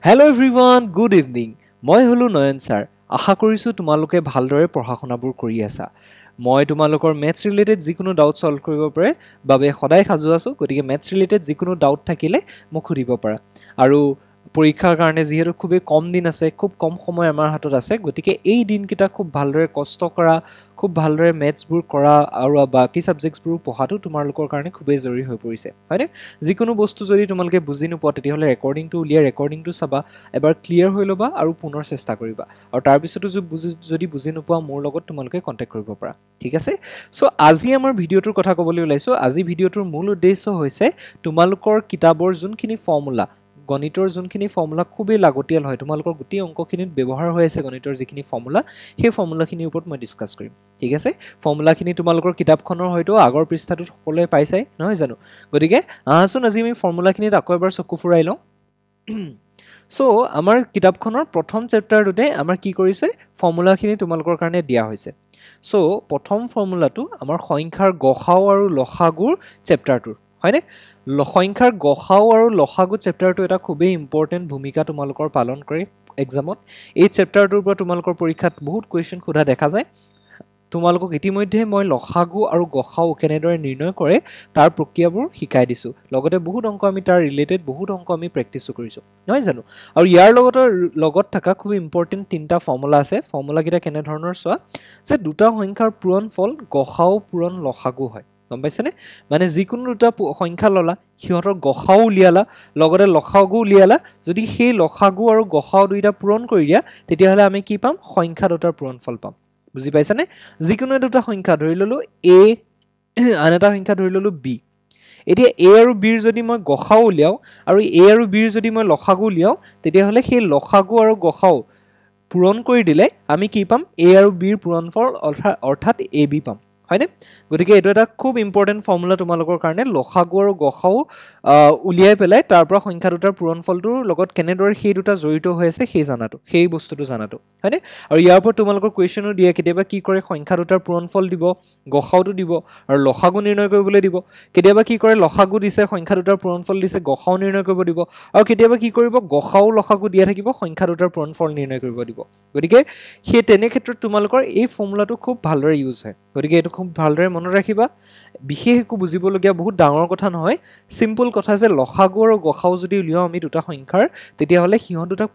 Hello everyone, good evening. মই হলো নয়ন sir. আশা কৰিছো তোমালোকে ভালদৰে পঢ়া-শুনাবোৰ কৰি আছা। মই তোমালোকৰ ম্যাথছ ৰিলেটেড যিকোনো ডাউট সলভ কৰিব পাৰে বাবে সদায় সাজু আছো। গতিকে ম্যাথছ ৰিলেটেড যিকোনো ডাউট থাকিলে মোক সুধিব পাৰা। আৰু পৰীক্ষাৰ কাৰণে যিহেতু খুবেই কম দিন আছে, খুব কম সময় আমাৰ হাতত আছে। গতিকে এই দিনকেইটা খুব ভালদৰে কষ্ট কৰা, খুব ভালদৰে ম্যাথছবোৰ কৰা আৰু বাকি সাবজেক্টছবোৰ পঢ়াটো তোমালোকৰ কাৰণে খুবেই জৰুৰী হৈ পৰিছে। হয়নে? যিকোনো বস্তু যদি তোমালোকে বুজি নোপোৱা তেতিয়াহ'লে ৰেকৰ্ডিংটো উলিয়াই ৰেকৰ্ডিংটো চাবা, এবাৰ ক্লিয়াৰ হৈ ল'বা আৰু পুনৰ চেষ্টা কৰিবা। আৰু তাৰ পিছতো যদি বুজি নোপোৱা মোৰ লগত তোমালোকে কন্টেক্ট কৰিব পাৰা। ঠিক আছে? সো আজি আমাৰ ভিডিঅ'টোৰ কথা ক'বলৈ ওলাইছো। আজি ভিডিঅ'টোৰ মূল উদ্দেশ্য হৈছে তোমালোকৰ কিতাপৰ যোনখিনি ফৰ্মুলা গণিতৰ যোনখিনি ফৰ্মুলা খুবেই লাগতিয়াল হয়, তোমালোকৰ গোটেই অংকখিনিত ব্যৱহাৰ হৈ আছে গণিতৰ যিখিনি ফৰ্মুলা, সেই ফৰ্মুলাখিনিৰ ওপৰত মই ডিছকাছ কৰিম। ঠিক আছে? ফৰ্মুলাখিনি তোমালোকৰ কিতাপখনৰ হয়তো আগৰ পৃষ্ঠাটোত সকলোৱে পাইছাই, নহয় জানো? গতিকে আহাচোন আজি আমি ফৰ্মুলাখিনিত আকৌ এবাৰ চকু ফুৰাই লওঁ। সো আমাৰ কিতাপখনৰ প্ৰথম চেপ্টাৰটোতে আমাৰ কি কৰিছে, ফৰ্মুলাখিনি তোমালোকৰ কাৰণে দিয়া হৈছে। সো প্ৰথম ফৰ্মুলাটো আমাৰ সংখ্যাৰ গসাউ আৰু লসাগুৰ চেপ্টাৰটোৰ, হয়নে? সংখ্যাৰ গসাউ আৰু লসাগু চেপ্টাৰটো এটা খুবেই ইম্পৰ্টেণ্ট ভূমিকা তোমালোকৰ পালন কৰে এক্সামত। এই চেপ্টাৰটোৰ পৰা তোমালোকৰ পৰীক্ষাত বহুত কুৱেশ্যন সোধা দেখা যায়। তোমালোকক ইতিমধ্যে মই লসাগু আৰু গসাউ কেনেদৰে নিৰ্ণয় কৰে তাৰ প্ৰক্ৰিয়াবোৰ শিকাই দিছোঁ। লগতে বহুত অংক আমি তাৰ ৰিলেটেড বহুত অংক আমি প্ৰেক্টিছো কৰিছোঁ, নহয় জানো? আৰু ইয়াৰ লগত থকা খুব ইম্পৰ্টেণ্ট তিনিটা ফৰ্মুলা আছে। ফৰ্মুলাকেইটা কেনেধৰণৰ চোৱা, যে দুটা সংখ্যাৰ পূৰণফল গসাউ পূৰণ লসাগু হয়। গম পাইছেনে? মানে যিকোনো দুটা সংখ্যা ল'লা, সিহঁতৰ গসাউ উলিয়ালা, লগতে লসাগু উলিয়ালা। যদি সেই লসাগু আৰু গসাউ দুইটা পূৰণ কৰি দিয়া তেতিয়াহ'লে আমি কি পাম? সংখ্যা দুটাৰ পূৰণফল পাম। বুজি পাইছানে? যিকোনো দুটা সংখ্যা ধৰি ল'লো এ, আন এটা সংখ্যা ধৰি ল'লো বি। এতিয়া এ আৰু বিৰ যদি মই গসাউ উলিয়াওঁ আৰু এ আৰু বিৰ যদি মই লসাগু উলিয়াওঁ তেতিয়াহ'লে সেই লসাগু আৰু গসাউ পূৰণ কৰি দিলে আমি কি পাম? এ আৰু বিৰ পূৰণফল অৰ্থাৎ এ বি পাম। হয়নে? গতিকে এইটো এটা খুব ইম্পৰ্টেণ্ট ফৰ্মুলা তোমালোকৰ কাৰণে, লসাগু আৰু গসাউ উলিয়াই পেলাই তাৰ পৰা সংখ্যা দুটাৰ পূৰণফলটোৰ লগত কেনেদৰে সেই দুটা জড়িত হৈ আছে সেই বস্তুটো জানাটো, হয়নে? আৰু ইয়াৰ ওপৰত তোমালোকৰ কুৱেশ্যনো দিয়ে, কেতিয়াবা কি কৰে সংখ্যা দুটাৰ পূৰণফল দিব, গসাউটো দিব আৰু লসাগু নিৰ্ণয় কৰিবলৈ দিব। কেতিয়াবা কি কৰে লসাগু দিছে, সংখ্যা দুটাৰ পূৰণফল দিছে, গসাউ নিৰ্ণয় কৰিব দিব। আৰু কেতিয়াবা কি কৰিব গসাউ লসাগু দিয়া থাকিব, সংখ্যা দুটাৰ পূৰণফল নিৰ্ণয় কৰিব দিব। গতিকে সেই তেনে ক্ষেত্ৰত তোমালোকৰ এই ফৰ্মুলাটো খুব ভালদৰে ইউজ হয়। গতিকে এইটো খুব ভালদৰে মনত ৰাখিবা। বিশেষ একো বুজিবলগীয়া বহুত ডাঙৰ কথা নহয়, চিম্পল কথা যে লসাগু আৰু গসাউ যদি উলিয়াওঁ আমি দুটা সংখ্যাৰ তেতিয়াহ'লে সিহঁত দুটাক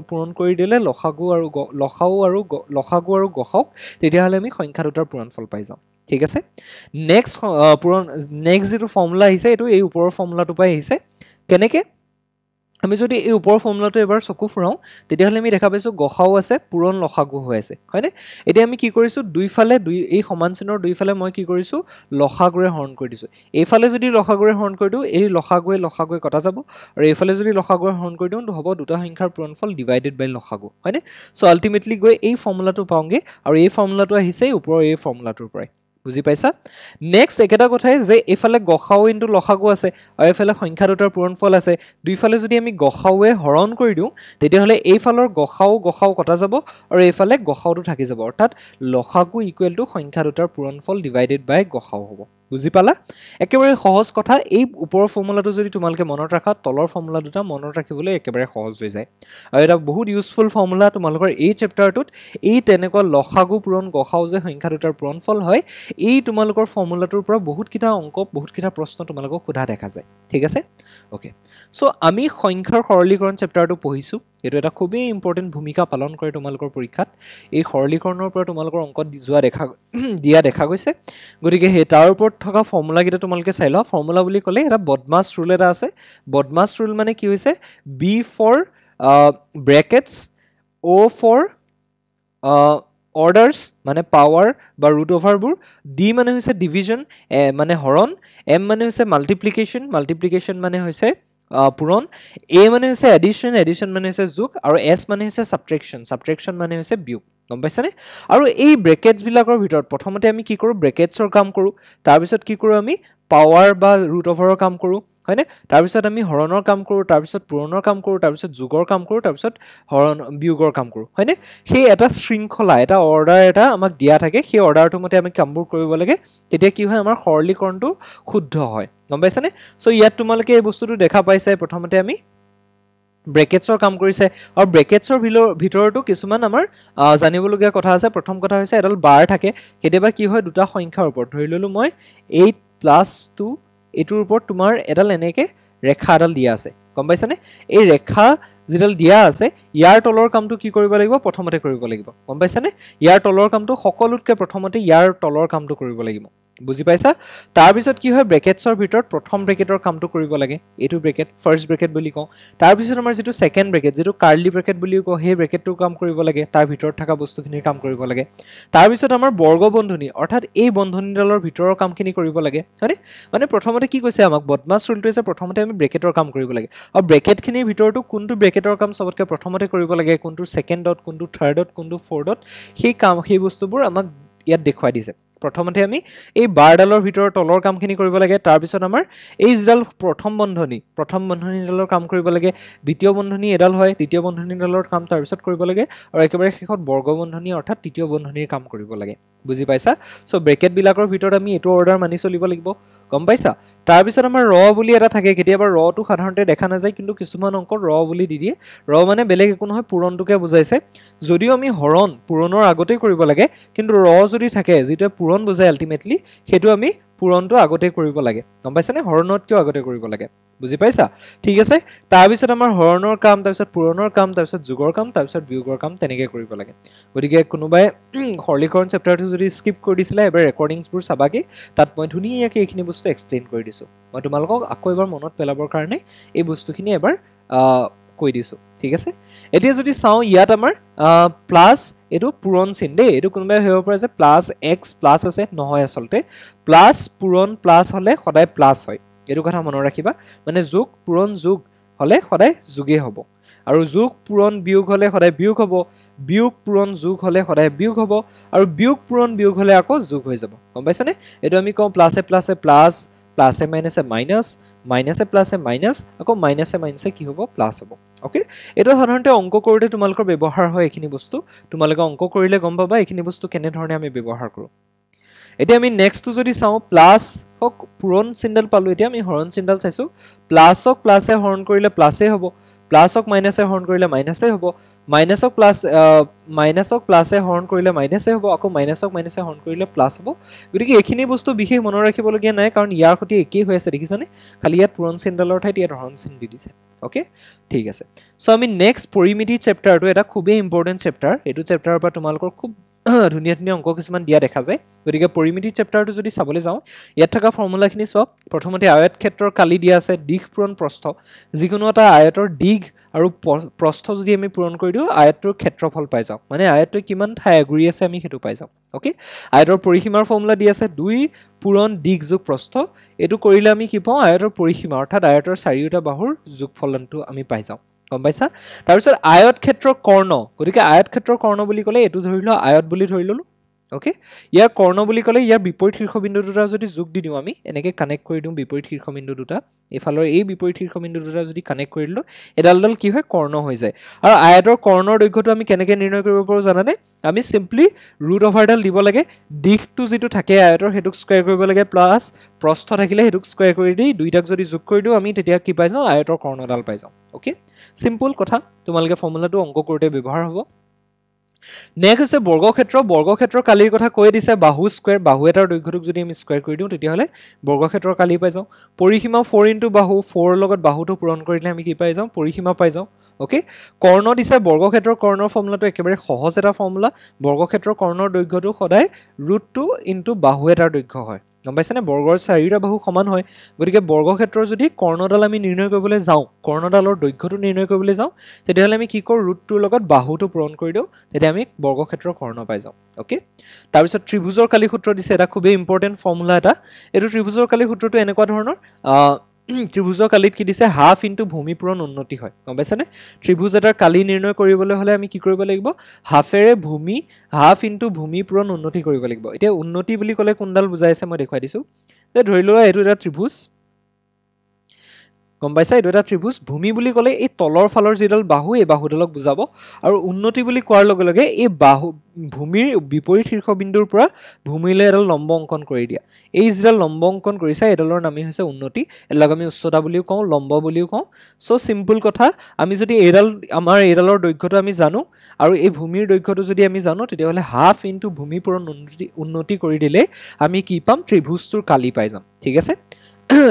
পূৰণ কৰি দিলে লসাগু আৰু গসাউক তেতিয়াহ'লে আমি সংখ্যা দুটাৰ পূৰণফল পাই যাওঁ। ঠিক আছে? নেক্সট যিটো ফৰ্মুলা আহিছে এইটো এই ওপৰৰ ফৰ্মুলাটোৰ পৰাই আহিছে। কেনেকৈ? আমি যদি এই ওপৰৰ ফৰ্মুলাটো এবাৰ চকু ফুৰাওঁ তেতিয়াহ'লে আমি দেখা পাইছোঁ গসাউ আছে, পূৰণ লসাগু হৈ আছে, হয়নে? এতিয়া আমি কি কৰিছোঁ, দুইফালে এই সমান চিনৰ দুইফালে মই কি কৰিছোঁ, লসাগুৰে হৰণ কৰি দিছোঁ। এইফালে যদি লসাগুৰে হৰণ কৰি দিওঁ এই লসাগুৱে কটা যাব, আৰু এইফালে যদি লসাগুৰে হৰণ কৰি দিওঁ হ'ব দুটা সংখ্যাৰ পূৰণফল ডিভাইডেড বাই লসাগু, হয়নে? চ' আল্টিমেটলি গৈ এই ফৰ্মুলাটো পাওঁগৈ, আৰু এই ফৰ্মুলাটো আহিছে ওপৰৰ এই ফৰ্মুলাটোৰ পৰাই। বুজি পাইছা? নেক্সট একেটা কথাই যে এইফালে গসাউ ইনটু লসাগু আছে আৰু এইফালে সংখ্যা দুটাৰ পূৰণফল আছে। দুইফালে যদি আমি গসাউৱে হৰণ কৰি দিওঁ তেতিয়াহ'লে এইফালৰ গসাউ কটা যাব আৰু এইফালে গসাউটো থাকি যাব, অৰ্থাৎ লসাগু ইকুৱেল টু সংখ্যা দুটাৰ পূৰণফল ডিভাইডেড বাই গসাউ হ'ব। বুজি পালা? একেবাৰে সহজ কথা। এই ওপৰৰ ফৰ্মুলাটো যদি তোমালোকে মনত ৰাখা তলৰ ফৰ্মুলা দুটা মনত ৰাখিবলৈ একেবাৰে সহজ হৈ যায়। আৰু এটা বহুত ইউজফুল ফৰ্মুলা তোমালোকৰ এই চেপ্টাৰটোত, এই তেনেকুৱা লসাগু পূৰণ গসাউ যে সংখ্যা দুটাৰ পূৰণফল হয়, এই তোমালোকৰ ফৰ্মুলাটোৰ পৰা বহুতকেইটা অংক বহুতকেইটা প্ৰশ্ন তোমালোকক সোধা দেখা যায়। ঠিক আছে? অ'কে। চ' আমি সংখ্যাৰ সৰলীকৰণ চেপ্টাৰটো পঢ়িছোঁ। এইটো এটা খুবেই ইম্পৰ্টেণ্ট ভূমিকা পালন কৰে তোমালোকৰ পৰীক্ষাত। এই সৰলীকৰণৰ পৰা তোমালোকৰ অংক দিয়া দেখা গৈছে। গতিকে সেই তাৰ ওপৰত থকা ফৰ্মুলাকেইটা তোমালোকে চাই লোৱা। ফৰ্মুলা বুলি ক'লে এটা বদমাছ ৰুল এটা আছে। বদমাছ ৰুল মানে কি হৈছে, B for brackets, O' for orders মানে পাৱাৰ বা ৰুট অভাৰবোৰ, ডি মানে হৈছে ডিভিজন মানে হৰণ, এম মানে হৈছে মাল্টিপ্লিকেশ্যন মানে হৈছে পূৰণ, এ মানে হৈছে এডিশ্যন মানে হৈছে যোগ, আৰু এছ মানে হৈছে ছাবট্ৰেকশ্যন মানে হৈছে বিয়োগ। গম পাইছানে? আৰু এই ব্ৰেকেটছবিলাকৰ ভিতৰত প্ৰথমতে আমি কি কৰোঁ, ব্ৰেকেটছৰ কাম কৰোঁ, তাৰপিছত কি কৰোঁ আমি পাৱাৰ বা ৰুট অভাৰৰ কাম কৰোঁ, হয়নে? তাৰপিছত আমি হৰণৰ কাম কৰোঁ, তাৰপিছত পূৰণৰ কাম কৰোঁ, তাৰপিছত যোগৰ কাম কৰোঁ, তাৰপিছত বিয়োগৰ কাম কৰোঁ, হয়নে? সেই এটা শৃংখলা, এটা অৰ্ডাৰ এটা আমাক দিয়া থাকে, সেই অৰ্ডাৰটোৰ মতে আমি কামবোৰ কৰিব লাগে। তেতিয়া কি হয়, আমাৰ সৰলীকৰণটো শুদ্ধ হয়। গম পাইছানে? চ' ইয়াত তোমালোকে এই বস্তুটো দেখা পাইছাই। প্ৰথমতে আমি ব্ৰেকেটছৰ কাম কৰিছে আৰু ব্ৰেকেটছৰ ভিতৰতো কিছুমান আমাৰ জানিবলগীয়া কথা আছে প্ৰথম কথা হৈছে এডাল বাৰ থাকে কেতিয়াবা কি হয় দুটা সংখ্যাৰ ওপৰত ধৰি ললো মই 8 + 2 এটোৰ ওপৰত তোমাৰ এডাল এনেকে ৰেখা এডাল দিয়া আছে গম পাইছানে এই ৰেখা যেডাল দিয়া আছে ইয়াৰ তলৰ কামটো কি কৰিব লাগিব প্ৰথমতে কৰিব লাগিব গম পাইছানে ইয়াৰ তলৰ কামটো সকলোতকৈ প্ৰথমতে ইয়াৰ তলৰ কামটো কৰিব লাগিব বুজি পাইছা তাৰ পিছত কি হয় ব্ৰেকেটছৰ ভিতৰত প্ৰথম ব্ৰেকেটৰ কামটো কৰিব লাগে এটো ব্ৰেকেট ফাৰ্স্ট ব্ৰেকেট বুলি কওঁ তাৰ পিছত আমাৰ যেটো সেকেন্ড ব্ৰেকেট যেটো কাৰ্লি ব্ৰেকেট বুলি কওঁ হে ব্ৰেকেটটোৰ কাম কৰিব লাগে তাৰ ভিতৰত থকা বস্তুখিনিৰ কাম কৰিব লাগে তাৰ পিছত আমাৰ বৰ্গ বন্ধনী অৰ্থাৎ এই বন্ধনীডালৰ ভিতৰৰ কামখিনি কৰিব লাগে হয়নে মানে প্ৰথমতে কি কৈছে আমাক বদমাছ ৰুলটো আছে প্ৰথমতে আমি ব্ৰেকেটৰ কাম কৰিব লাগে আৰু ব্ৰেকেটখিনিৰ ভিতৰতো কোনটো ব্ৰেকেটৰ কাম সবতকৈ প্ৰথমতে কৰিব লাগে কোনটো সেকেন্ডত কোনটো থাৰ্ডত কোনটো ফৰ্থত সেই বস্তুবোৰ আমাক ইয়াত দেখুৱাই দিছে প্ৰথমতে আমি এই বাৰডালৰ ভিতৰৰ তলৰ কামখিনি কৰিব লাগে তাৰ পিছত আমাৰ এই যেডাল প্ৰথম বন্ধনীডালৰ কাম কৰিব লাগে দ্বিতীয় বন্ধনী এডাল হয় দ্বিতীয় বন্ধনীডালৰ কাম তাৰ পিছত কৰিব লাগে আৰু একেবাৰে শেষত বৰ্গ বন্ধনী অৰ্থাৎ তৃতীয় বন্ধনীৰ কাম কৰিব লাগে বুজি পাইছা সো ব্ৰেকেট বিলাকৰ ভিতৰত আমি এটো অৰ্ডাৰ মানি চলিব লাগিব গম পাইছা তাৰ পিছত আমাৰ ৰ বুলি এটা থাকে কেতিয়াবা ৰটো সাধাৰণতে দেখা নাযায় কিন্তু কিছুমান অংকত ৰ বুলি দি দিয়ে ৰ মানে বেলেগ একো নহয় পূৰণটোকে বুজাইছে যদিও আমি হৰণ পূৰণৰ আগতেই কৰিব লাগে কিন্তু ৰ যদি থাকে যেটো পূৰণ বুজায় আলটিমেটলি হেতু আমি পূৰণটো আগতে কৰিব লাগে গম পাইছানে হৰণত কিয় আগতে কৰিব লাগে বুজি পাইছা ঠিক আছে তাৰ পিছত আমাৰ হৰণৰ কাম তাৰ পিছত পূৰণৰ কাম তাৰ পিছত যোগৰ কাম তাৰ পিছত বিয়োগৰ কাম তেনেকৈ কৰিব লাগে গতিকে কোনোবাই সৰলীকৰণ চেপ্টাৰটো যদি স্কিপ কৰি দিছিলে এবাৰ ৰেকৰ্ডিংছবোৰ চাবাগে তাত মই ধুনীয়াকৈ এইখিনি বস্তু এক্সপ্লেইন কৰি দিছো মই তোমালোকক আকৌ এবাৰ মনত পেলাবৰ কাৰণে এই বস্তুখিনি এবাৰ কৈ দিছো ঠিক আছে এতিয়া যদি চাও ইয়াত আমাৰ প্লাস এটো পূৰণ চিন দেই এটো কোনোবাই হেব পাৰে যে প্লাস x প্লাস আছে নহয় আসলতে প্লাস পূৰণ প্লাস হলে সদায় প্লাস হয় এটো কথা মনত ৰাখিবা মানে যোগ পূৰণ যোগ হলে সদায় যোগে হ'ব আৰু যোগ পূৰণ বিয়োগ হলে সদায় বিয়োগ হ'ব বিয়োগ পূৰণ যোগ হলে সদায় বিয়োগ হ'ব আৰু বিয়োগ পূৰণ বিয়োগ হলে আকৌ যোগ হৈ যাব গম পাইছানে এটো আমি কওঁ প্লাসে প্লাসে প্লাস প্লাসে মাইনাসে মাইনাস মাইনাসে প্লাসে মাইনাস আকৌ মাইনাসে মাইনাসে কি হ'ব প্লাস হ'ব ওকে এটো সাধাৰণতে অংক কৰোতে তোমালোকৰ ব্যৱহাৰ হয় এখিনি বস্তু তোমালোকে অংক কৰিলে গম পাবা এখিনি বস্তু কেনে ধৰণে আমি ব্যৱহাৰ কৰো এতিয়া আমি নেক্সট যদি চাও প্লাস হক পূৰণ চিহ্নডাল পালো এতিয়া আমি হৰণ চিহ্নডাল চাইছো প্লাসক প্লাসে হৰণ কৰিলে প্লাসে হ'ব প্লাসক মাইনাসে হৰণ কৰিলে মাইনাসে হ'ব মাইনাসক প্লাসে হৰণ কৰিলে মাইনাসে হ'ব আকৌ মাইনাসক মাইনাসে হৰণ কৰিলে প্লাস হ'ব গতিকে এখিনি বস্তু বিশেষ মনত ৰাখিবলগীয়া নাই কাৰণ ইয়াৰ সৈতে একেই হৈ আছে দেখিছানে খালি ইয়াত পূৰণ চিহ্নডালৰ ঠাইত ইয়াত হৰণ চিহ্ন দি দিছে ওকে ঠিক আছে সো আমি নেক্সট পৰিমিতি চেপ্টাৰটো এটা খুবেই ইম্পৰ্টেন্ট চেপ্টাৰ এটো চেপ্টাৰৰ পৰা তোমালোকৰ খুব ধুনীয়া ধুনীয়া অংক কিছুমান দিয়া দেখা যায় গতিকে পৰিমিতি চেপ্টাৰটো যদি চাবলৈ যাওঁ ইয়াত থকা ফৰ্মুলাখিনি সব প্ৰথমতে আয়ত ক্ষেত্ৰৰ কালি দিয়া আছে দিশ পূৰণ প্ৰস্থ যিকোনো এটা আয়তৰ দিশ আৰু প্ৰস্থ যদি আমি পূৰণ কৰি দিও আয়তটোৰ ক্ষেত্ৰফল পাই যাওঁ মানে আয়তটো কিমান ঠাই ঘূৰি আছে আমি হেতু পাই যাওঁ ওকে আয়তৰ পৰিসীমাৰ ফৰ্মুলা দি আছে 2 পূৰণ দিশ যোগ প্ৰস্থ এটো কৰিলে আমি কি পাওঁ আয়তৰ পৰিসীমা অৰ্থাৎ আয়তৰ চাৰিওটা বাহুৰ যোগফলনটো আমি পাই যাওঁ গম পাইছা তাৰ পিছত আয়ত ক্ষেত্ৰৰ কৰ্ণ গতিকে আয়ত ক্ষেত্ৰৰ কৰ্ণ বুলি ক'লে এটো ধৰিলো আয়ত বুলি ধৰি ললো ওকে ইয়াৰ কৰ্ণ বুলি ক'লে ইয়াৰ বিপৰীত শীৰ্ষবিন্দু দুটা যদি যোগ দি দিও আমি এনেকে কানেক্ট কৰি দিও বিপৰীত শীৰ্ষবিন্দু দুটা এফালৰ এই বিপৰীত শীৰ্ষবিন্দু দুটা যদি কানেক্ট কৰি দিলো এডালডাল কি হয় কৰ্ণ হৈ যায় আৰু আয়তৰ কৰ্ণৰ দৈৰ্ঘ্যটো আমি কেনেকৈ নিৰ্ণয় কৰিব পাৰো জানানে আমি সিম্পলি ৰুট ওভাৰডাল দিব লাগে দিশটো যেটো থাকে আয়তৰ হেতুক স্কয়াৰ কৰিব লাগে প্লাস প্ৰস্থ থাকিলে হেতুক স্কয়াৰ কৰি দি দুইটাক যদি যোগ কৰি দিও আমি তেতিয়া কি পাই যাওঁ আয়তৰ কৰ্ণডাল পাই যাওঁ ওকে সিম্পল কথা তোমালকে ফৰ্মুলাটো অংক কৰোতে ব্যৱহাৰ হ'ব নেক্সট হৈছে বৰ্গক্ষেত্ৰৰ কালিৰ কথা কৈ দিছে বাহু স্কয়াৰ বাহু এটাৰ দৈৰ্ঘ্যটোক যদি আমি স্কয়াৰ কৰি দিও তেতিয়া হলে বৰ্গক্ষেত্ৰৰ কালি পাই যাওঁ পৰিসীমা 4 * বাহু 4 লগত বাহুটো পূৰণ কৰিলে আমি কি পাই যাওঁ পৰিসীমা পাই যাওঁ ওকে কৰ্ণ দিছে বৰ্গক্ষেত্ৰৰ কৰ্ণৰ ফৰ্মুলাটো একেবাৰে সহজ এটা ফৰ্মুলা বৰ্গক্ষেত্ৰৰ কৰ্ণৰ দৈৰ্ঘ্যটো সদায় √2 * বাহু এটাৰ দৈৰ্ঘ্য হয় গম পাইছানে বৰ্গৰ চাৰিটা বাহু সমান হয় গতিকে বৰ্গক্ষেত্ৰৰ যদি কৰ্ণডাল আমি নিৰ্ণয় কৰিবলৈ যাওঁ কৰ্ণডালৰ দৈৰ্ঘ্যটো নিৰ্ণয় কৰিবলৈ যাওঁ তেতিয়া হলে আমি কি কৰো √2 লগত বাহুটো পূৰণ কৰি দিও তেতিয়া আমি বৰ্গক্ষেত্ৰৰ কৰ্ণ পাই যাওঁ ওকে তাৰ পিছত ত্ৰিভুজৰ কালি সূত্ৰ দিছে এটা খুবেই ইম্পৰ্টেন্ট ফৰ্মুলা এটা এটো ত্ৰিভুজৰ কালি সূত্ৰটো এনেকুৱা ধৰণৰ ত্ৰিভুজৰ কালিত কি দিছে হাফ ইনটু ভূমি পূৰণ উন্নতি হয় গম পাইছানে ত্ৰিভুজ এটাৰ কালি নিৰ্ণয় কৰিবলৈ হলে আমি কি কৰিব লাগিব হাফেৰে ভূমি হাফ ইনটু ভূমি পূৰণ উন্নতি কৰিব লাগিব এতিয়া উন্নতি বুলি ক'লে কোনডাল বুজাইছে মই দেখুৱাই দিছো ধৰি লোৱা এটো এটা ত্ৰিভুজ গম পাইছা এইটো এটা ত্ৰিভুজ ভূমি বুলি ক'লে এই তলৰ ফালৰ যিডাল বাহু এই বাহুডালক বুজাব আৰু উন্নতি বুলি কোৱাৰ লগে লগে এই বাহু ভূমিৰ বিপৰীত শীৰ্ষবিন্দুৰ পৰা ভূমিলৈ এডাল লম্ব অংকন কৰি দিয়া এই যিডাল লম্ব অংকন কৰিছা এডালৰ নামেই হৈছে উন্নতি এডালক আমি উচ্চতা বুলিও কওঁ লম্ব বুলিও কওঁ সো সিম্পল কথা আমি যদি এডাল আমাৰ এডালৰ দৈৰ্ঘ্যটো আমি জানো আৰু এই ভূমিৰ দৈৰ্ঘ্যটো যদি আমি জানো তেতিয়াহ'লে হাফ ইনটু ভূমি পূৰণ উন্নতি কৰি দিলে আমি কি পাম ত্ৰিভুজটোৰ কালি পাই যাম ঠিক আছে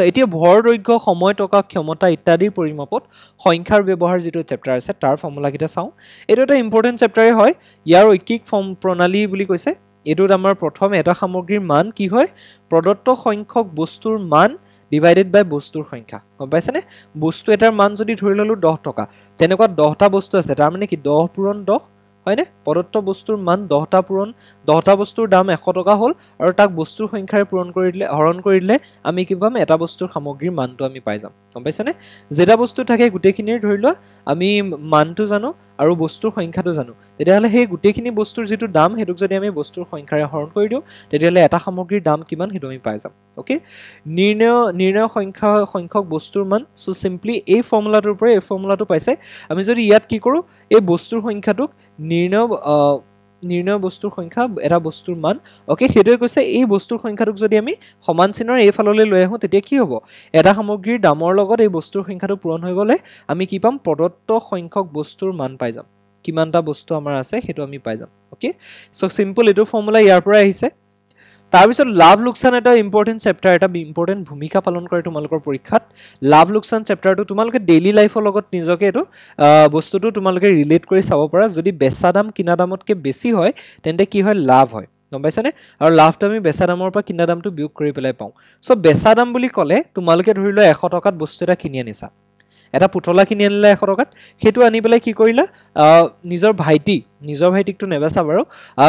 এতিয়া ভৰ দৈৰ্ঘ্য সময় টকা ক্ষমতা ইত্যাদিৰ পৰিমাপত সংখ্যাৰ ব্যৱহাৰ যেটো চেপ্টাৰ আছে তাৰ ফৰ্মুলা কিটা চাও এটো এটা ইম্পৰ্টেন্ট চেপ্টাৰে হয় ইয়াৰ ঐকিক ফৰ্ম প্ৰণালী বুলি কৈছে এটোত আমাৰ প্ৰথম এটা সামগ্ৰীৰ মান কি হয় প্ৰদত্ত সংখ্যক বস্তুৰ মান ডিভাইডেড বাই বস্তুৰ সংখ্যা গম পাইছানে বস্তু এটাৰ মান যদি ধৰি ললো 10 টকা তেনেকুৱা 10টা বস্তু আছে তাৰ মানে কি 10 পূৰণ 10 হয়নে প্ৰদত্ত বস্তুৰ মান 10টা পূৰণ 10টা বস্তুৰ দাম 100 টকা হ'ল আৰু তাক বস্তুৰ সংখ্যাৰে পূৰণ কৰি দিলে হৰণ কৰি দিলে আমি কি পাম এটা বস্তুৰ সামগ্ৰীৰ মানটো আমি পাই যাম গম পাইছানে যেটা বস্তু থাকে গুটেখিনিৰ ধৰি লোৱা আমি মানটো জানো আৰু বস্তুৰ সংখ্যাটো জানো তেতিয়াহলে সেই গুটেখিনি বস্তুৰ যেটো দাম হেতুক যদি আমি বস্তুৰ সংখ্যাৰে হৰণ কৰি দিও তেতিয়াহলে এটা সামগ্ৰীৰ দাম কিমান হেতু আমি পাই যাম ওকে নিৰ্ণয় সংখ্যক বস্তুৰ মান সো সিম্পলি এই ফৰ্মুলাটোৰ পৰা এই ফৰ্মুলাটো পাইছে আমি যদি ইয়াত কি কৰো এই বস্তুৰ সংখ্যাটোক নিৰ্ণয় বস্তুৰ সংখ্যা এটা বস্তুৰ মান ওকে হেতুৱে কৈছে এই বস্তুৰ সংখ্যাটোক যদি আমি সমান চিনৰ এই ফাললৈ লৈ আহো তেতিয়া কি হ'ব এটা সামগ্ৰীৰ দামৰ লগত এই বস্তুৰ সংখ্যাটো পূৰণ হৈ গলে আমি কি পাম প্ৰদত্ত সংখ্যক বস্তুৰ মান পাই যাম কিমানটা বস্তু আমাৰ আছে হেতু আমি পাই যাম ওকে সো সিম্পল এটো ফৰ্মুলা ইয়াৰ পৰা আহিছে তাৰ পিছত লাভ লোকসান এটা ইম্পৰ্টেন্ট চেপ্টাৰ এটা ইম্পৰ্টেন্ট ভূমিকা পালন কৰে তোমালোকৰ পৰীক্ষাত লাভ লোকসান চেপ্টাৰটো তোমালোকে ডেইলি লাইফৰ লগত নিজকে এটো বস্তুটো তোমালোকে ৰিলেট কৰি চাব পাৰা যদি বেচা দাম কিনা দামতকৈ বেছি হয় তেন্তে কি হয় লাভ হয় গম পাইছানে আৰু লাভটো আমি বেচা দামৰ পৰা কিনা দামটো বিয়োগ কৰি পেলাই পাওঁ সো বেচা দাম বুলি ক'লে তোমালোকে ধৰি লোৱা 100 টকাত বস্তু এটা কিনি আনিছা এটা পুতলা কিনি আনিলা 100 টকাত হেতু আনি পেলাই কি কৰিলা নিজৰ ভাইটিকটো নেবেচা বাৰু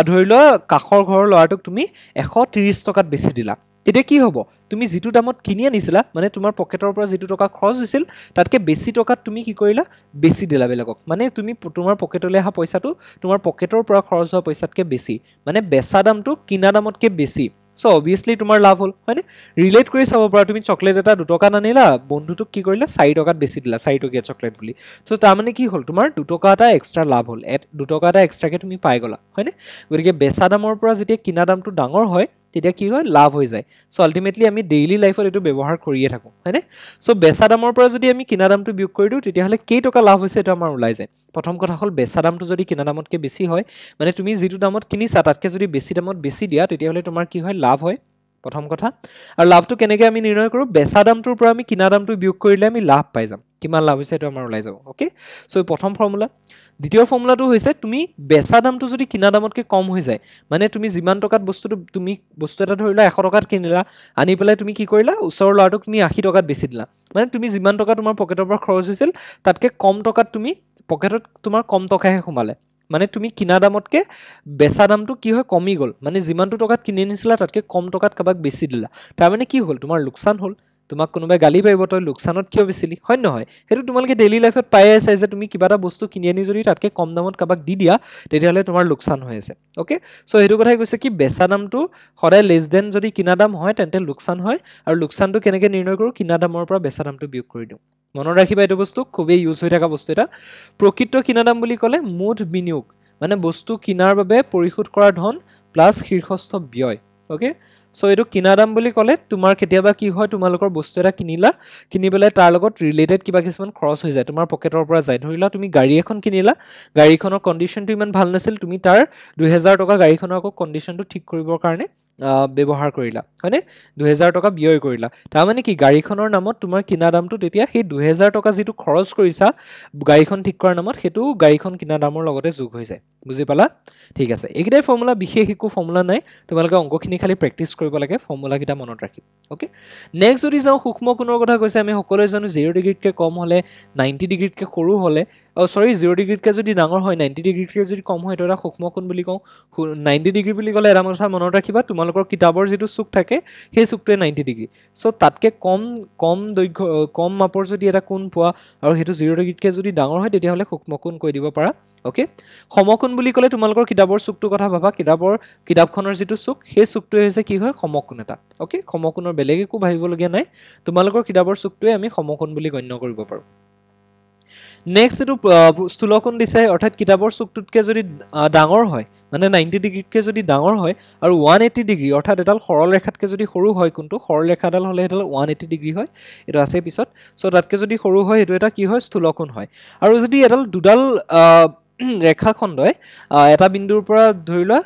ধৰি লোৱা কাখৰ ঘৰৰ লৰাটোক তুমি 130 টকাত বেচি দিলা তেতিয়া কি হ'ব তুমি যেটো দামত কিনি আনিছিলা মানে তোমাৰ পকেটৰ পৰা যেটো টকা খৰচ হৈছিল তাতকে বেছি টকাত তুমি কি কৰিলা বেছি দিলা বেলেগক মানে তুমি তোমাৰ পকেটলৈ আহা পইচাটো তোমাৰ পকেটৰ পৰা খৰচ হোৱা পইচাতকে বেছি মানে বেচা দামটো কিনা দামতকে বেছি সো obviously তোমাৰ লাভ হ'ল হয়নে ৰিলেট কৰি চাব পাৰা তুমি চকলেট এটা 2 টকা আনিলা বন্ধুটোক কি কৰিলা 4 টকাত বেচি দিলা 4 টকীয়া চকলেট বুলি সো তাৰ মানে কি হ'ল তোমাৰ 2 টকা এটা এক্সট্ৰা লাভ হ'ল 2 টকা এটা এক্সট্ৰাকে তুমি পাই গলা হয়নে গতিকে বেচা দামৰ পৰা যেতিয়া কিনা দামটো ডাঙৰ হয় তেতিয়া কি হয় লাভ হৈ যায় সো আলটিমেটলি আমি ডেইলি লাইফত এটো ব্যৱহাৰ কৰিয়ে থাকো হয়নে সো বেচা দামৰ পৰা যদি আমি কিনা দামটো বিয়োগ কৰি দিও তেতিয়াহলে কেই টকা লাভ হৈছে এটা আমাৰ ওলাই যায় প্ৰথম কথা হ'ল বেচা দামটো যদি কিনা দামতকৈ বেছি হয় মানে তুমি যেটো দামত কিনিছা তাতকৈ যদি বেছি দামত বেছি দিয়া তেতিয়াহলে তোমাৰ কি হয় লাভ হয় প্ৰথম কথা আৰু লাভটো কেনেকৈ আমি নিৰ্ণয় কৰো বেচা দামটোৰ পৰা আমি কিনা দামটো বিয়োগ কৰিলে আমি লাভ পাই যাম কিমান লাভ হৈছে এটা আমাৰ ওলাই যাব ওকে সো প্ৰথম ফৰ্মুলা দ্বিতীয় ফৰ্মুলাটো হৈছে তুমি বেচা দামটো যদি কিনা দামতকৈ কম হৈ যায় মানে তুমি যিমান টকাত তুমি বস্তু এটা ধৰিলা 100 টকাত কিনিলা আনি পেলাই তুমি কি কৰিলা ওচৰৰ লৰাটোক তুমি 80 টকাত বেচি দিলা মানে তুমি যিমান টকা তোমাৰ পকেটৰ পৰা খৰচ হৈছিল তাতকৈ কম টকাত তুমি পকেটত তোমাৰ কম টকাহে সোমালে মানে তুমি কিনা দামতকৈ বেচা দামটো কি হয় কমি গল মানে যিমানটো টকাত কিনি আনিছিলা তাতকৈ কম টকাত কাবাক বেচি দিলা তাৰ মানে কি হ'ল তোমাৰ লোকসান হ'ল তোমাক কোনোবাই গালি পাৰিব তই লোকসানত কিয় বেচিলি হয় নহয় হেতু তোমালোকে ডেইলি লাইফত পাই আছে যে তুমি কিবা এটা বস্তু কিনি আনি যদি তাতকৈ কম দামত কাবাক দি দিয়া তেতিয়াহলে তোমাৰ লোকসান হৈ আছে ওকে সো হেতু কথাই কৈছে কি বেচা দামটো সদায় লেছ দেন যদি কিনা দাম হয় তেন্তে লোকসান হয় আৰু লোকসানটো কেনেকৈ নিৰ্ণয় কৰো কিনা দামৰ পৰা বেচা দামটো বিয়োগ কৰি দিওঁ মনত ৰাখিবা এইটো বস্তু খুবেই ইউজ হৈ থকা বস্তু এটা প্ৰকৃত কিনা দাম বুলি ক'লে মুঠ বিনিয়োগ মানে বস্তু কিনাৰ বাবে পৰিশোধ কৰা ধন প্লাস শীৰ্ষস্থ ব্যয় ওকে সো এটো কিনা দাম বুলি ক'লে তোমাৰ কেতিয়াবা কি হয় তোমালোকৰ বস্তু এটা কিনিলা কিনিবলৈ তাৰ লগত ৰিলেটেড কিবা কিছুমান খৰচ হৈ যায় তোমাৰ পকেটৰ পৰা যায় ধৰিলা তুমি গাড়ী এখন কিনিলা গাড়ীখনৰ কন্ডিশনটো ইমান ভাল নাছিল তুমি তাৰ 2000 টকা গাড়ীখনৰ কন্ডিশনটো ঠিক কৰিবৰ কাৰণে ব্যৱহাৰ কৰিলা হয়নে 2000 টকা ব্যয় কৰিলা তাৰ মানে কি গাড়ীখনৰ নামত তোমাৰ কিনা দামটো তেতিয়া সেই 2000 টকা যেটো খৰচ কৰিছা গাড়ীখন ঠিক কৰাৰ নামত হেতু গাড়ীখন কিনা দামৰ লগতে যোগ হৈ যায় বুজি পালা ঠিক আছে এইকেইটাই ফৰ্মুলা বিশেষ একো ফৰ্মুলা নাই তোমালোকে অংকখিনি খালি প্ৰেক্টিস কৰিব লাগে ফৰ্মুলা কিটা মনত ৰাখি ওকে নেক্সট যদি যাও সূক্ষ্ম কোণৰ কথা কৈছে আমি সকলোৱে জানো 0 ডিগ্ৰীতকৈ কম হলে 90 ডিগ্ৰীতকৈ সৰু হলে 0 ডিগ্ৰীতকৈ যদি ডাঙৰ হয় 90 ডিগ্ৰীতকৈ যদি কম হয় এটা সূক্ষ্ম কোণ বুলি কওঁ 90 ডিগ্ৰী বুলি ক'লে এটা কথা মনত ৰাখিবা তোমালোকৰ তোমালোকৰ কিতাপৰ যিটো চুক থাকে সেই চুকটোৱে 90 ডিগ্ৰী সো তাতকে কম দৈৰ্ঘ্য কম মাপৰ যদি এটা কোণ পোৱা আৰু হেতু 0 ডিগ্ৰীতকৈ যদি ডাঙৰ হয় তেতিয়া হলে সূক্ষ্মকোণ কৈ দিব পাৰা ওকে সমকোণ বুলি ক'লে তোমালোকৰ কিতাপৰ চুকটো কথা ভাবা কিতাপখনৰ যিটো চুক সেই চুকটোৱে হৈছে কি হয় সমকোণ এটা ওকে সমকোণৰ বেলেগ একো ভাবিবলগীয়া নাই তোমালোকৰ কিতাপৰ চুকটোৱে আমি সমকোণ বুলি গণ্য কৰিব পাৰো নেক্সট এটো স্থূলকোণ দিছে অৰ্থাৎ কিতাপৰ চুকটোতকৈ যদি ডাঙৰ হয় মানে 90 ডিগ্ৰীতকৈ যদি ডাঙৰ হয় আৰু 180 ডিগ্ৰী অৰ্থাৎ এডাল সৰল ৰেখাতকৈ যদি সৰু হয় কোনটো সৰল ৰেখাডাল হলে এডাল 180 ডিগ্ৰী হয় এটো আছে পিছত সো তাতকৈ যদি সৰু হয় এটো এটা কি হয় স্থূলকোণ হয় আৰু যদি এডাল দুডাল ৰেখাখণ্ডই এটা বিন্দুৰ পৰা ধৰি লোৱা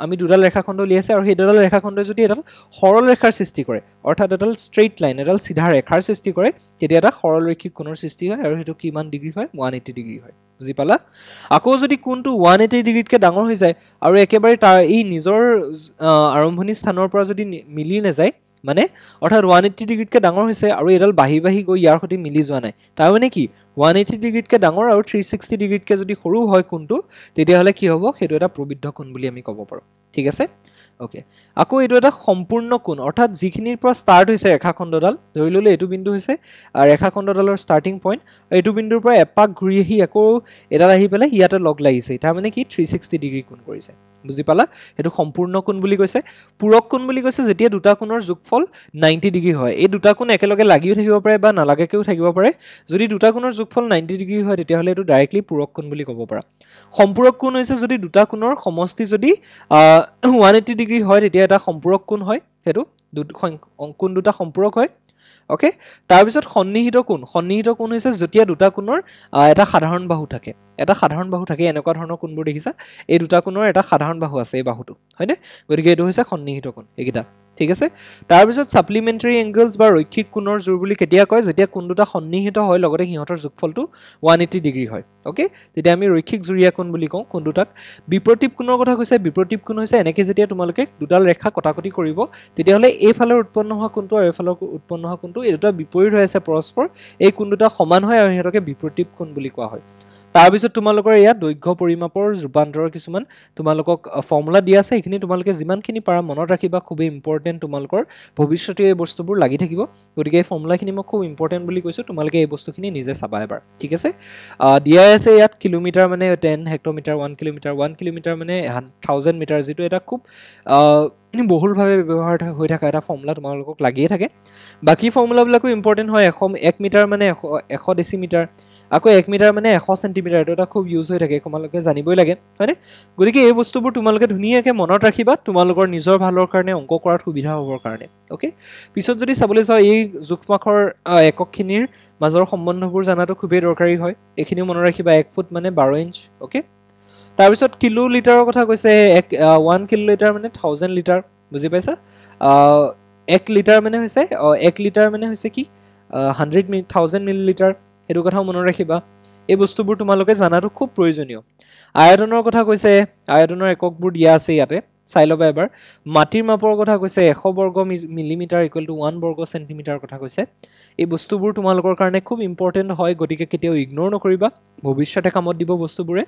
আমি দুডাল ৰেখাখণ্ড লিয়াছে আৰু সেই দুডাল ৰেখাখণ্ডই যদি এডাল সৰল ৰেখাৰ সৃষ্টি কৰে অৰ্থাৎ এডাল ষ্ট্ৰেইট লাইন এডাল সিধা ৰেখাৰ সৃষ্টি কৰে তেতিয়া এটা সৰল ৰৈখিক কোণৰ সৃষ্টি হয় আৰু হেতু কিমান ডিগ্ৰী হয় 180 ডিগ্ৰী হয় বুজি পালা আকৌ যদি কোণটো 180 ডিগ্ৰীতকৈ ডাঙৰ হৈ যায় আৰু একেবাৰে তাৰ এই নিজৰ আৰম্ভণি স্থানৰ পৰা যদি মিলি নাযায় মানে অৰ্থাৎ 180 ডিগ্ৰীতকৈ ডাঙৰ হৈছে আৰু এডাল বাহি গৈ ইয়াৰ সৈতে মিলি যোৱা নাই তাৰ মানে কি 180 ডিগ্ৰীতকৈ ডাঙৰ আৰু 360 ডিগ্ৰীতকৈ যদি সৰু হয় কোণটো তেতিয়া হলে কি হ'ব হেতু এটা প্ৰবৃদ্ধ কোণ বুলি আমি ক'ব পাৰো ঠিক আছে ওকে আকৌ এটো এটা সম্পূৰ্ণ কোণ অৰ্থাৎ যিখিনিৰ পৰা ষ্টাৰ্ট হৈছে ৰেখাখণ্ডডাল ধৰি ললে এটো বিন্দু হৈছে ৰেখাখণ্ডডালৰ ষ্টাৰ্টিং পইণ্ট আৰু এটো বিন্দুৰ পৰা এপাক ঘূৰি আহি আকৌ এডাল আহি পেলাই ইয়াতে লগ লাগিছে তাৰ মানে কি 360 ডিগ্ৰী কোণ কৰিছে বুজি পালা হেতু সম্পূৰ্ণ কোণ বুলি কৈছে পূৰক কোণ বুলি কৈছে যেতিয়া দুটা কোণৰ যোগফল 90 ডিগ্ৰী হয় এই দুটা কোণ একেলগে লাগিও থাকিব পাৰে বা নালাগেকেও থাকিব পাৰে যদি দুটা কোণৰ যোগফল 90 ডিগ্ৰী হয় তেতিয়া হলে এটো ডাইৰেক্টলি পূৰক কোণ বুলি ক'ব পাৰা সম্পূৰক কোণ হৈছে যদি দুটা কোণৰ সমষ্টি যদি 180 ডিগ্ৰী হয় তেতিয়া এটা সম্পূৰক কোণ হয় হেতু কোণ দুটা সম্পূৰক হয় ওকে তাৰ পিছত সন্নিহিত কোণ হৈছে যেতিয়া দুটা কোণৰ এটা সাধাৰণ বাহু থাকে এনেকুৱা ধৰণৰ কোণবোৰ দেখিছা এই দুটা কোণৰ এটা সাধাৰণ বাহু আছে এই বাহুটো হয়নে গতিকে এটো হৈছে সন্নিহিত কোণ এইকিটা ঠিক আছে তাৰ পিছত সাপ্লিমেন্টাৰী এংগলছ বা ৰৈখিক কোণৰ জোৰ বুলি কেতিয়া কয় যেতিয়া কোণ দুটা সন্নিহিত হয় লগতে সিহঁতৰ যোগফলটো 180 ডিগ্ৰী হয় ওকে তেতিয়া আমি ৰৈখিক জুৰীয়া কোণ বুলি কওঁ কোণ দুটাক বিপৰীত কোণৰ কথা কৈছে বিপৰীত কোণ হৈছে এনেকৈ যেতিয়া তোমালোকে দুডাল ৰেখা কটাকটি কৰিব তেতিয়া হলে এই ফালৰ উৎপন্ন হোৱা কোণটো আৰু এই ফালৰ উৎপন্ন হোৱা কোণটো এই দুটা বিপৰীত হৈ আছে পৰস্পৰ এই কোণ দুটা সমান হয় আৰু সিহঁতকে বিপৰীত কোণ বুলি কোৱা হয় তাৰ পিছত তোমালোকৰ ইয়া দৈৰ্ঘ্য পৰিমাপৰ ৰূপান্তৰৰ কিছুমান তোমালোকক ফৰ্মুলা দিয়া আছে এইখিনি তোমালোকে যিমানখিনি পাৰা মনত ৰাখিবা খুব ইম্পৰ্টেন্ট তোমালোকৰ ভৱিষ্যতে এই বস্তুবোৰ লাগি থাকিব গতিকে এই ফৰ্মুলাখিনি মই খুব ইম্পৰ্টেন্ট বুলি কৈছো তোমালোকে এই বস্তুখিনি নিজে চাবা এবাৰ ঠিক আছে দিয়া আছে ইয়াত কিলোমিটাৰ মানে 10 হেক্টৰমিটাৰ 1 কিলোমিটাৰ মানে 1000 মিটাৰ যেটো এটা খুব বহুলভাৱে ব্যৱহাৰ হৈ থকা এটা ফৰ্মুলা তোমালোকক লাগিয়ে থাকে বাকি ফৰ্মুলাবিলাকো ইম্পৰ্টেন্ট হয় 1 মিটাৰ মানে 100 ডেচিমিটাৰ আকৌ 1 মিটাৰ মানে 100 সেন্টিমিটাৰ এটা খুব ইউজ হৈ থাকে তোমালোকে জানিবই লাগে হয়নে গতিকে এই বস্তুবোৰ তোমালোকে ধুনীয়াকৈ মনত ৰাখিবা তোমালোকৰ নিজৰ ভালৰ কাৰণে অংক কৰাত সুবিধা হ'বৰ কাৰণে ওকে পিছত যদি চাবলৈ যাও এই জোখমাখৰ এককখিনিৰ মাজৰ সম্বন্ধবোৰ জানাটো খুবেই দৰকাৰী হয় এইখিনিও মনত ৰাখিবা 1 ফুট মানে 12 ইঞ্চ ওকে তাৰ পিছত কিলোলিটাৰৰ কথা কৈছে 1 কিলোলিটাৰ মানে 1000 লিটাৰ বুজি পাইছা 1 লিটাৰ মানে হৈছে কি 1000 মিলিলিটাৰ এটো কথাও মনত ৰাখিবা এই বস্তুবোৰ তোমালোকে জানাটো খুব প্ৰয়োজনীয় আয়তনৰ কথা কৈছে আয়তনৰ এককবোৰ দিয়া আছে ইয়াতে চাই লবা এবাৰ মাটিৰ মাপৰ কথা কৈছে 100 বৰ্গ মিলিমিটাৰ = 1 বৰ্গ সেন্টিমিটাৰ কথা কৈছে এই বস্তুবোৰ তোমালোকৰ কাৰণে খুব ইম্পৰ্টেন্ট হয় গতিকে কেতিয়াও ইগনোৰ নকৰিবা ভৱিষ্যতে কামত দিব বস্তুবোৰে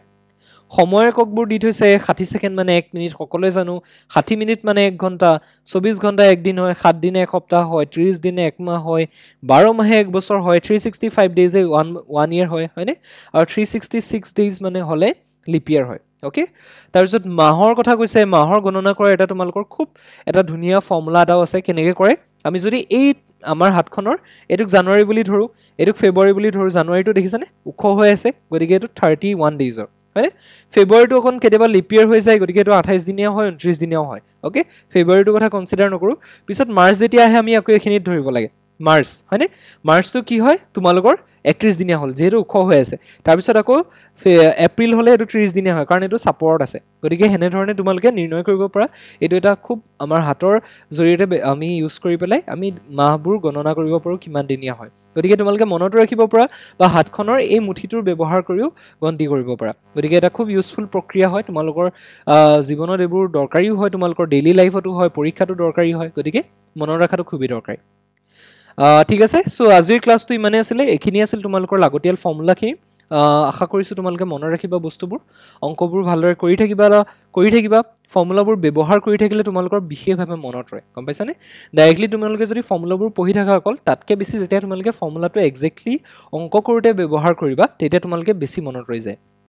সময় এককবোৰ দি থৈছে 60 সেকেন্ড মানে 1 মিনিট সকলোৱে জানো 60 মিনিট মানে 1 ঘন্টা 24 ঘন্টা এক দিন হয় 7 দিনে এক সপ্তাহ হয় 30 দিনে এক মাহ হয় 12 মাহে এক বছৰ হয় 365 ডেজ এ 1 ইয়াৰ হয় হয়নে আৰু 366 ডেজ মানে হলে লিপ ইয়াৰ হয় ওকে তাৰ পিছত মাহৰ কথা কৈছে মাহৰ গণনা কৰা এটা তোমালোকৰ খুব এটা ধুনীয়া ফৰ্মুলা এটা আছে কেনেকৈ কৰে আমি যদি এই আমাৰ হাতখনৰ এটুক জানুৱাৰী বুলি ধৰো এটুক ফেব্ৰুৱাৰী বুলি ধৰো জানুৱাৰীটো দেখিছানে উখ হৈ আছে গতিকে এটো 31 ডেজৰ হয়নে ফেব্ৰুৱাৰীটো অকন কেতিয়াবা লিপ ইয়াৰ হৈ যায় গতিকে এটো 28 দিনীয়া হয় 29 দিনীয়া হয় ওকে ফেব্ৰুৱাৰীটো কথা কনসিডাৰ নকৰো পিছত মাৰ্চ যেতিয়া আহে আমি আকৌ এখিনিত ধৰিব লাগে মাৰ্চ হয়নে মাৰ্চটো কি হয় তোমালোকৰ 31 দিনীয়া হল যেহেতু উখ হৈ আছে তাৰ পিছত আকৌ এপ্ৰিল হলে এটো 30 দিনীয়া হয় কাৰণ এটো সাপোৰ্ট আছে গতিকে হেনে ধৰণে তোমালোকে নিৰ্ণয় কৰিব পৰা এটো এটা খুব আমাৰ হাতৰ জৰিয়তে আমি ইউজ কৰি পেলাই আমি মাহবোৰ গণনা কৰিব পাৰো কিমান দিনীয়া হয় গতিকে তোমালোকে মনত ৰাখিব পৰা বা হাতখনৰ এই মুঠিটোৰ ব্যৱহাৰ কৰিও গন্তি কৰিব পৰা গতিকে এটা খুব ইউজফুল প্ৰক্ৰিয়া হয় তোমালোকৰ জীৱনত এবোৰ দৰকাৰীও হয় তোমালোকৰ ডেইলি লাইফতো হয় পৰীক্ষাটো দৰকাৰী হয় গতিকে মনত ৰাখাটো খুবই দৰকাৰী ঠিক আছে সো আজিৰ ক্লাসটো ইমানে আছিল এখিনি আছিল তোমালোকৰ লাগতিয়াল ফৰ্মুলাখিনি আশা কৰিছোঁ তোমালোকে মনত ৰাখিবা বস্তুবোৰ, অংকবোৰ ভালদৰে কৰি থাকিবা। ফৰ্মুলাবোৰ ব্যৱহাৰ কৰি থাকিলে তোমালোকৰ বিশেষভাৱে মনত ৰয়, গম পাইছানে? ডাইৰেক্টলি তোমালোকে যদি ফৰ্মুলাবোৰ পঢ়ি থাকা অকল, তাতকৈ বেছি যেতিয়া তোমালোকে ফৰ্মুলাটো একজেক্টলি অংক কৰোঁতে ব্যৱহাৰ কৰিবা, তেতিয়া তোমালোকে বেছি মনত ৰৈ যায়।